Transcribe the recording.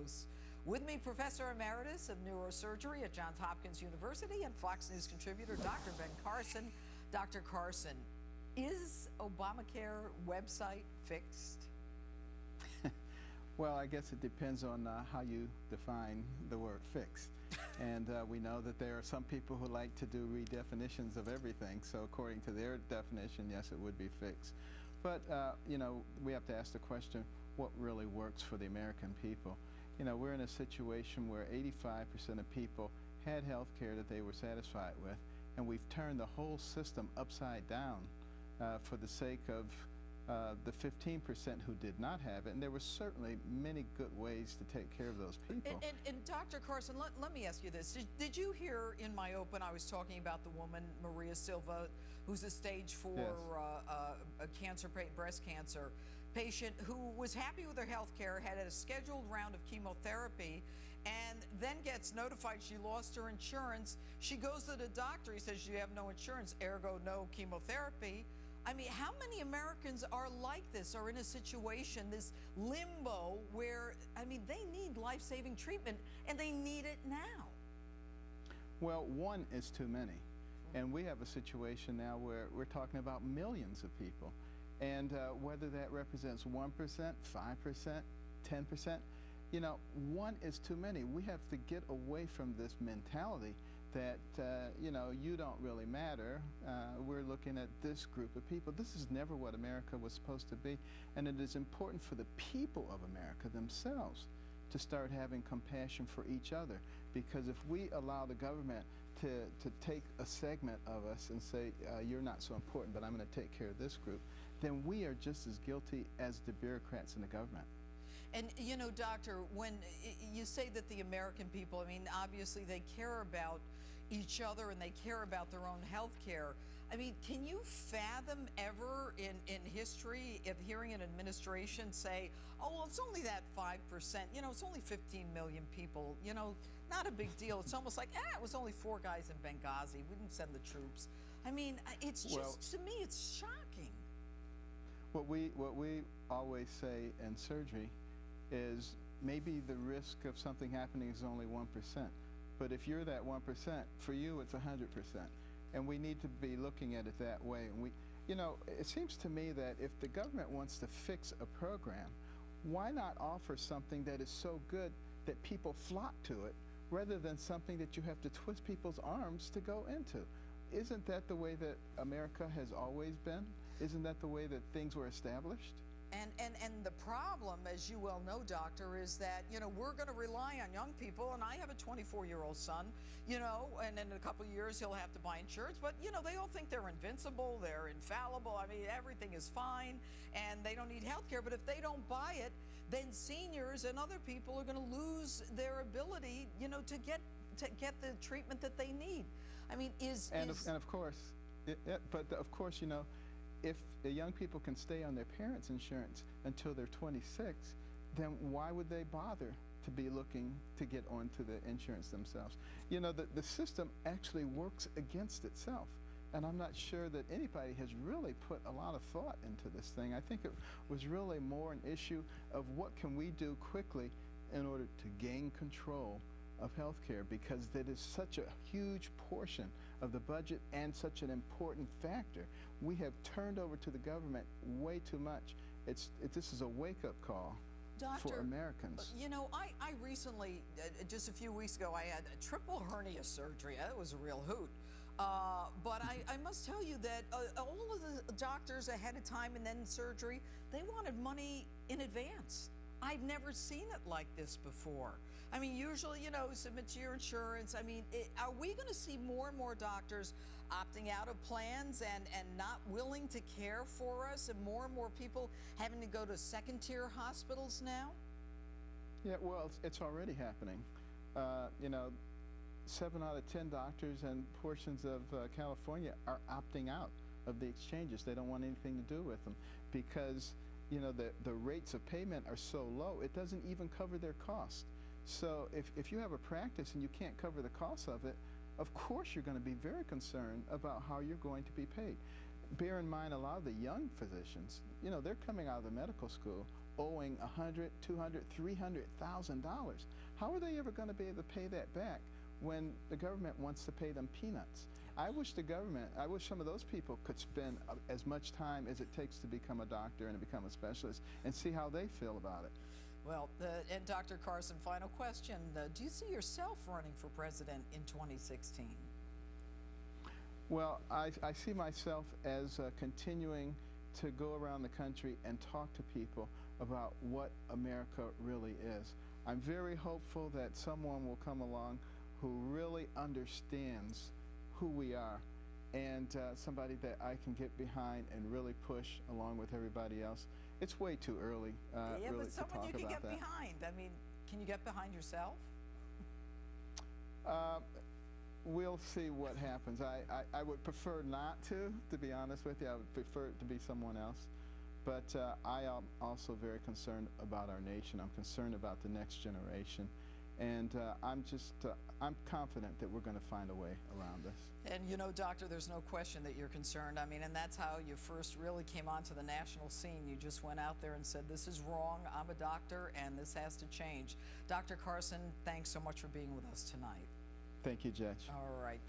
hosts. With me, Professor Emeritus of Neurosurgery at Johns Hopkins University and Fox News contributor, Dr. Ben Carson. Dr. Carson, is Obamacare website fixed? Well, I guess it depends on how you define the word fixed. And we know that there are some people who like to do redefinitions of everything. So according to their definition, yes, it would be fixed. But, you know, we have to ask the question, what really works for the American people? You know, we're in a situation where 85% of people had health care that they were satisfied with, and we've turned the whole system upside down for the sake of the 15% who did not have it, and there were certainly many good ways to take care of those people. And Dr. Carson, let me ask you this. Did you hear in my open, I was talking about the woman, Maria Silva, who's a stage 4 breast cancer patient who was happy with her health care, had a scheduled round of chemotherapy, and then gets notified she lost her insurance. She goes to the doctor, he says, you have no insurance, ergo no chemotherapy. I mean, how many Americans are like this, are in a situation, this limbo where, I mean, they need life-saving treatment and they need it now? Well, one is too many. And we have a situation now where we're talking about millions of people. And whether that represents 1%, 5%, 10%, you know, one is too many. We have to get away from this mentality that, you know, you don't really matter. We're looking at this group of people. This is never what America was supposed to be. And it is important for the people of America themselves to start having compassion for each other. Because if we allow the government to take a segment of us and say, you're not so important, but I'm going to take care of this group, then we are just as guilty as the bureaucrats in the government. And, you know, Doctor, when you say that the American people, I mean, obviously they care about each other and they care about their own health care. I mean, can you fathom ever in history of hearing an administration say, oh, well, it's only that 5%, you know, it's only 15 million people, you know, not a big deal. It's almost like, it was only 4 guys in Benghazi. We didn't send the troops. I mean, it's just, to me, it's shocking. What we always say in surgery is maybe the risk of something happening is only 1%. But if you're that 1%, for you it's 100%. And we need to be looking at it that way. And you know, it seems to me that if the government wants to fix a program, why not offer something that is so good that people flock to it, rather than something that you have to twist people's arms to go into? Isn't that the way that America has always been? Isn't that the way that things were established? And the problem, as you well know, Doctor, is that, you know, we're going to rely on young people, and I have a 24-year-old son, you know, and in a couple of years he'll have to buy insurance, but, you know, they all think they're invincible, they're infallible, I mean, everything is fine, and they don't need health care, but if they don't buy it, then seniors and other people are going to lose their ability, you know, to get the treatment that they need. I mean, of course, but of course, you know, if the young people can stay on their parents' insurance until they're 26, then why would they bother to be looking to get onto the insurance themselves? You know, the system actually works against itself. And I'm not sure that anybody has really put a lot of thought into this thing. I think it was really more an issue of what can we do quickly in order to gain control of healthcare, because that is such a huge portion of the budget and such an important factor. We have turned over to the government way too much. This is a wake-up call for Americans. You know, I recently, just a few weeks ago, I had a triple hernia surgery. That was a real hoot. But I must tell you that all of the doctors ahead of time and then surgery, they wanted money in advance. I've never seen it like this before. I mean, usually, you know, submit to your insurance. I mean, are we going to see more and more doctors opting out of plans and not willing to care for us, and more people having to go to second-tier hospitals now? Yeah, well, it's already happening. You know, 7 out of 10 doctors and portions of California are opting out of the exchanges. They don't want anything to do with them because, you know, the rates of payment are so low, it doesn't even cover their costs. So if you have a practice and you can't cover the cost of it, of course you're going to be very concerned about how you're going to be paid. Bear in mind, a lot of the young physicians, you know, they're coming out of the medical school owing $100, $200, $300,000. How are they ever going to be able to pay that back when the government wants to pay them peanuts? I wish some of those people could spend as much time as it takes to become a doctor and to become a specialist and see how they feel about it. Well, and Dr. Carson, final question. Do you see yourself running for president in 2016? Well, I see myself as continuing to go around the country and talk to people about what America really is. I'm very hopeful that someone will come along who really understands who we are, and somebody that I can get behind and really push along with everybody else. It's way too early Yeah, really but someone to you talk can about get that. behind. I mean, can you get behind yourself? We'll see what happens. I would prefer not to be honest with you. I would prefer it to be someone else. But I am also very concerned about our nation. I'm concerned about the next generation. And I'm confident that we're going to find a way around this. And you know, Doctor, there's no question that you're concerned. I mean, and that's how you first really came onto the national scene. You just went out there and said, this is wrong, I'm a doctor, and this has to change. Dr. Carson, thanks so much for being with us tonight. Thank you, Judge. All right.